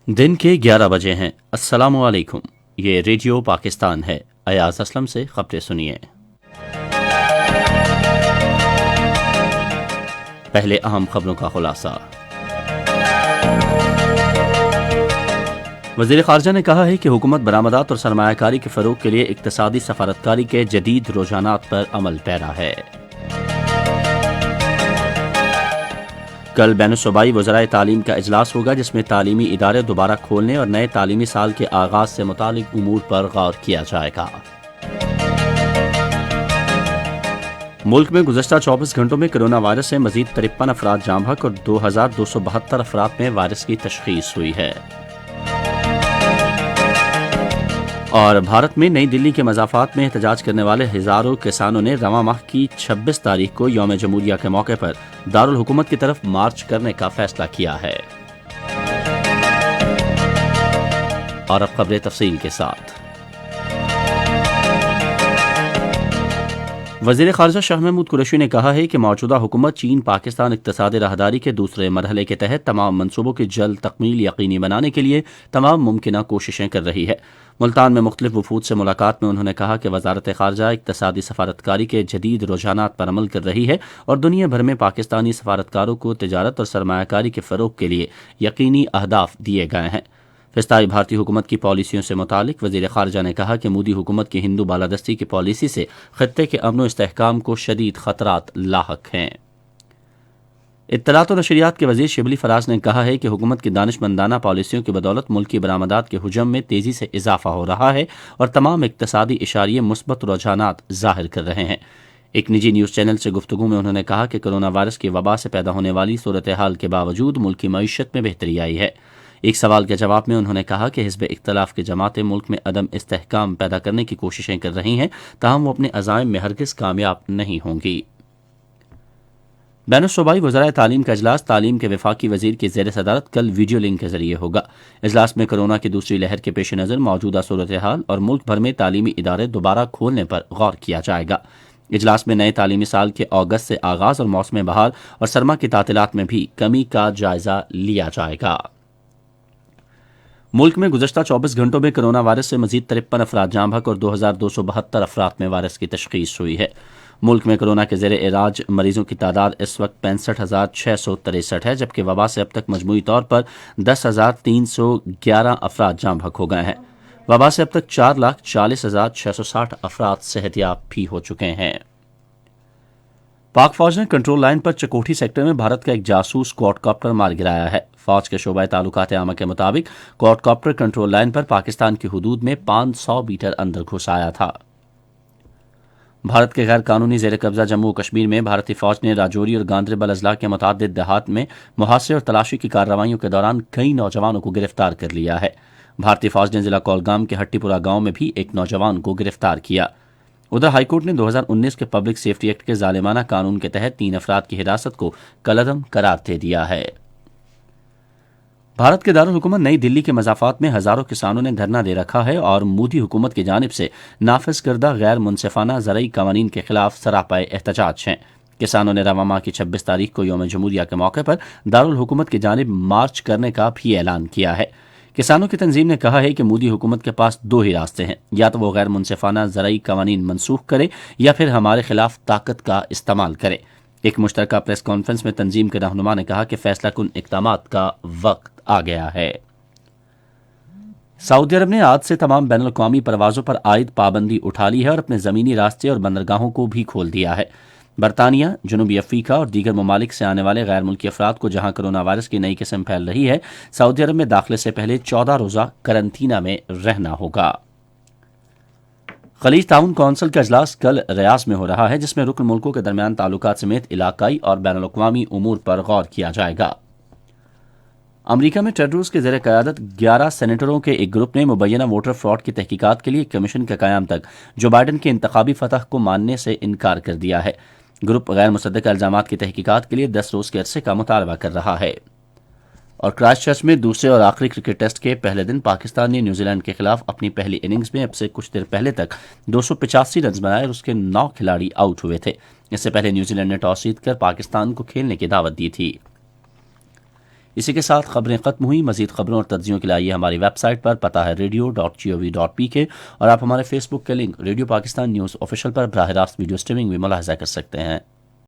दिन के 11 बजे हैं। अस्सलाम वालेकुम। ये रेडियो पाकिस्तान है। अयाज असलम से खबरें सुनिए। पहले अहम खबरों का खुलासा। वज़ीर ख़ारजा ने कहा है कि हुकूमत बरामदात और सरमायाकारी के फ़रोग़ के लिए इक़्तिसादी सफ़ारतकारी के जदीद रुझानात पर अमल पैरा है। कल बैनुस्सूबाई वज़राए तालीम का इजलास होगा, जिसमें तालीमी इदारे दोबारा खोलने और नए तालीमी साल के आगाज़ से मुतालिक उमूर पर गौर किया जाएगा। मुल्क में गुज़श्ता 24 घंटों में कोरोना वायरस से मज़ीद 53 अफराद जाँ बहक और 2272 अफराद में वायरस की तशख़ीस हुई है। और भारत में नई दिल्ली के मज़ाफ़ात में एहतजाज करने वाले हज़ारों किसानों ने रवां माह की 26 तारीख को यौम जमहूरिया के मौके पर दारुल हुकूमत की तरफ मार्च करने का फैसला किया है। और अब खबरें तफसील के साथ। वज़ीर ख़ारजा शाह महमूद कुरैशी ने कहा है कि मौजूदा हुकूमत चीन पाकिस्तान इक़्तिसादी राहदारी के दूसरे मरहले के तहत तमाम मनसूबों की जल्द तकमील यकीनी बनाने के लिए तमाम मुमकिना कोशिशें कर रही है। मुल्तान में मुख्तलिफ वफूद से मुलाकात में उन्होंने कहा कि वज़ारत ख़ारजा इक़्तिसादी सफ़ारतकारी के जदीद रुझानात पर अमल कर रही है और दुनिया भर में पाकिस्तानी सफ़ारतकारों को तिजारत और सरमायाकारी के फ़रोग़ के लिए यकीनी अहदाफ दिए गए हैं। फिस्ताई भारतीय हुकूमत की पॉलिसियों से मुतालिक वज़ीर ख़ारजा ने कहा कि मोदी हुकूमत की हिंदू बालादस्ती की पॉलिसी से ख़त्ते के अमन व इस्तेहकाम को शदीद ख़तरात लाहक हैं। इत्तलात और नशरियात के वज़ीर शिबली फराज ने कहा है कि हुकूमत की दानिशमंदाना पॉलिसियों की बदौलत मुल्क की बरामदात के हुजम में तेज़ी से इजाफा हो रहा है और तमाम इक़्तिसादी इशारिये मुस्बत रुझानात ज़ाहिर कर रहे हैं। एक निजी न्यूज़ चैनल से गुफ्तगू में उन्होंने कहा कि कोरोना वायरस की वबा से पैदा होने वाली सूरत हाल के बावजूद मुल्क की मईशत में बेहतरी आई है। एक सवाल के जवाब में उन्होंने कहा कि हिज़्ब इख्तलाफ की जमातें मुल्क में अदम इस्तेहकाम पैदा करने की कोशिशें कर रही हैं, ताहम वो अपने अज़ाइम में हरगिज़ कामयाब नहीं होंगी। बैनुस्सूबाई वज़राए तालीम का इजलास तालीम के वफाकी वज़ीर की ज़ेर सदारत कल वीडियो लिंक के जरिए होगा। इजलास में कोरोना की दूसरी लहर के पेश नज़र मौजूदा सूरत हाल और मुल्क भर में तालीमी इदारे दोबारा खोलने पर गौर किया जाएगा। इजलास में नए तालीमी साल के अगस्त से आगाज़ और मौसम बहार और सरमा की तातीलात में भी कमी का जायज़ा लिया जाएगा। मुल्क में गुज़श्ता 24 घंटों में कोरोना वायरस से मज़ीद 53 अफराद जाँ बहक और 2272 अफराद में वायरस की तशख़ीस हुई है। मुल्क में कोरोना के ज़ेर इलाज मरीजों की तादाद इस वक्त 65,663 है, जबकि वबा से अब तक मजमूई तौर पर 10,311 अफराद जाँ बहक हो गए हैं। वबा से अब तक 4,40,660 अफराद सेहतियाब भी हो चुके हैं। पाक फौज ने कंट्रोल लाइन पर चकोठी सेक्टर में भारत का एक जासूस क्वाडकॉप्टर मार गिराया है। फौज के शोबा ताल्लुकात आमा के मुताबिक क्वाडकॉप्टर कंट्रोल लाइन पर पाकिस्तान की हुदूद में 500 मीटर अंदर घुस आया था। भारत के गैर कानूनी जेर कब्जा जम्मू और कश्मीर में भारतीय फौज ने राजौरी और गांधरबल अजला के मुतअद्दिद देहात में मुहासरे और तलाशी की कार्रवाइयों के दौरान कई नौजवानों को गिरफ्तार कर लिया है। भारतीय फौज ने जिला कोलगाम के हट्टीपुरा गांव में भी एक नौजवान को गिरफ्तार किया। उधर हाईकोर्ट ने 2019 के पब्लिक सेफ्टी एक्ट के जालिमाना कानून के तहत 3 अफराद की हिरासत को कलअदम करार दे दिया है। भारत के दारुल हुकूमत नई दिल्ली के मज़ाफ़ात में हज़ारों किसानों ने धरना दे रखा है और मोदी हुकूमत की जानिब से नाफिज करदा गैर मुनसिफाना ज़रई कवानीन के खिलाफ सरापाए एहतजाज हैं। किसानों ने रवां माह की 26 तारीख को यौम जमहूरिया के मौके पर दारुल हुकूमत की जानिब मार्च करने का भी ऐलान किया है। किसानों की तंजीम ने कहा है कि मोदी हुकूमत के पास 2 ही रास्ते हैं, या तो वो गैर मुनसिफाना ज़रई कवानीन मनसूख करे या फिर हमारे खिलाफ ताकत का इस्तेमाल करे। एक मुश्तरका प्रेस कॉन्फ्रेंस में तंजीम के रहनुमा ने कहा कि फैसला कुन इक़दामात का वक्त आ गया है। सऊदी अरब ने आज से तमाम बैनुल अक़वामी परवाज़ों पर आयद पाबंदी उठा ली है और अपने ज़मीनी रास्ते और बंदरगाहों को भी खोल दिया है। बरतानिया, जनूबी अफ्रीका और दीगर ममालिक से आने वाले गैर मुल्की अफराद को जहां कोरोना वायरस की नई किस्म फैल रही है, सऊदी अरब में दाखिले से पहले 14 रोज़ा करंतना में रहना होगा। खलीज ताउन कौंसिल का इजलास कल रियाज में हो रहा है, जिसमें रुकन मुल्कों के दरमियान ताल्लुकात समेत इलाकाई और बैनुल अक़वामी उमूर पर गौर किया जाएगा। अमरीका में टेड्रोस के ज़ेर क़यादत 11 सेनेटरों के एक ग्रुप ने मुबैना वोटर फ्रॉड की तहकीकात के लिए एक कमीशन के क़याम तक जो बाइडन के इंतखाबी फतह को मानने से इनकार कर दिया है। ग्रुप गैर मुसद्दक़ इल्ज़ामात की तहकीकात के लिए 10 रोज़ के अरसे का मुतालबा कर रहा है। और क्राइस्टचर्च में दूसरे और आखिरी क्रिकेट टेस्ट के पहले दिन पाकिस्तान ने न्यूजीलैंड के खिलाफ अपनी पहली इनिंग्स में अब से कुछ देर पहले तक 285 रन बनाए और उसके 9 खिलाड़ी आउट हुए थे। इससे पहले न्यूजीलैंड ने टॉस जीतकर पाकिस्तान को खेलने की दावत दी थी। اسی کے ساتھ خبریں ختم ہوئی. مزید خبروں اور تجزیوں کے لیے آئیے ہماری ویب سائٹ پر، پتہ ہے radio.gov.pk، اور آپ ہمارے فیس بک کے link radio Pakistan news official پر براہ راست ویڈیو اسٹریمنگ بھی ملاحظہ کر سکتے ہیں.